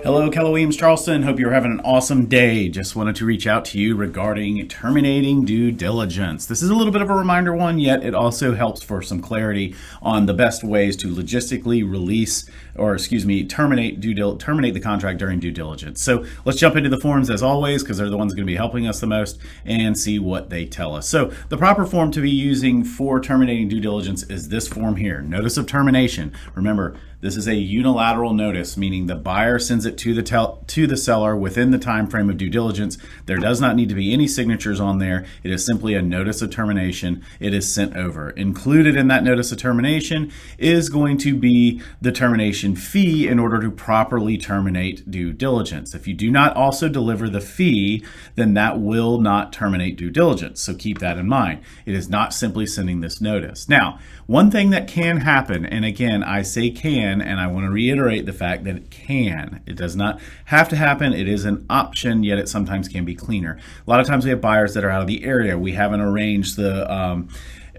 Hello, Keller Williams Charleston. Hope you're having an awesome day. Just wanted to reach out to you regarding terminating due diligence. This is a little bit of a reminder one, yet it also helps for some clarity on the best ways to logistically release, terminate the contract during due diligence. So let's jump into the forms as always, because they're the ones going to be helping us the most, and see what they tell us. So the proper form to be using for terminating due diligence is this form here, Notice of Termination. Remember, this is a unilateral notice, meaning the buyer sends it to the seller within the time frame of due diligence. There does not need to be any signatures on there. It is simply a notice of termination. It is sent over. Included in that notice of termination is going to be the termination fee in order to properly terminate due diligence. If you do not also deliver the fee, then that will not terminate due diligence. So keep that in mind. It is not simply sending this notice. Now, one thing that can happen, and again, I say can, and I want to reiterate the fact that it can. It does not have to happen. It is an option, yet it sometimes can be cleaner. A lot of times we have buyers that are out of the area. We haven't arranged the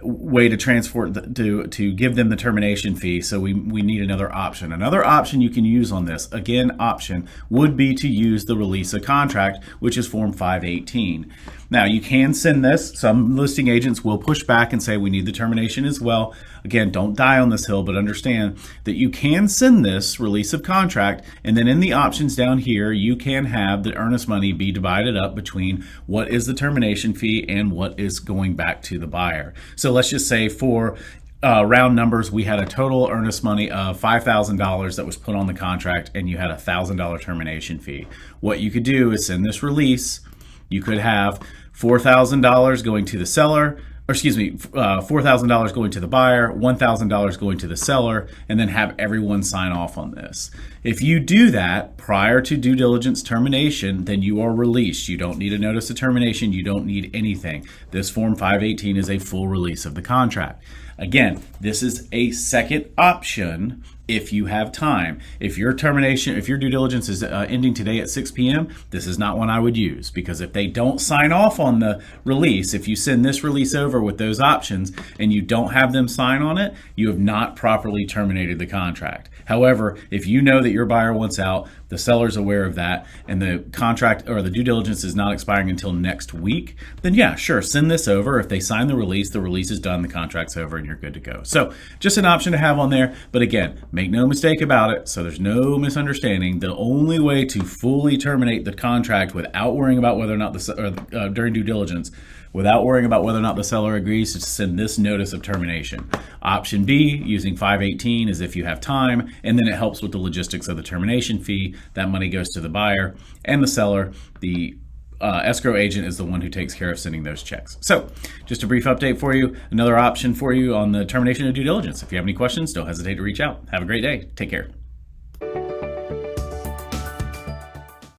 way to transport to give them the termination fee, so we need another option. Another option you can use on this, again, option, would be to use the release of contract, which is Form 518. Now, you can send this. Some listing agents will push back and say we need the termination as well. Again, don't die on this hill, but understand that you can send this release of contract, and then in the options down here, you can have the earnest money be divided up between what is the termination fee and what is going back to the buyer. So let's just say for round numbers, we had a total earnest money of $5,000 that was put on the contract, and you had a $1,000 termination fee. What you could do is send this release. You could have $4,000 going to the seller, $4,000 going to the buyer, $1,000 going to the seller, and then have everyone sign off on this. If you do that prior to due diligence termination, then you are released. You don't need a notice of termination. You don't need anything. This Form 518 is a full release of the contract. Again, this is a second option if you have time. If your due diligence is ending today at 6 p.m., this is not one I would use, because if they don't sign off on the release, if you send this release over with those options and you don't have them sign on it, you have not properly terminated the contract. However, if you know that your buyer wants out, the seller's aware of that, and the contract or the due diligence is not expiring until next week, then yeah, sure, send this over. If they sign the release is done, the contract's over, and you're good to go. So just an option to have on there. But again, make no mistake about it, so there's no misunderstanding. The only way to fully terminate the contract without worrying about whether or not during due diligence, without worrying about whether or not the seller agrees, to send this notice of termination. Option B, using 518, is if you have time, and then it helps with the logistics of the termination fee. That money goes to the buyer and the seller. The escrow agent is the one who takes care of sending those checks. So just a brief update for you, another option for you on the termination of due diligence. If you have any questions, don't hesitate to reach out. Have a great day. Take care.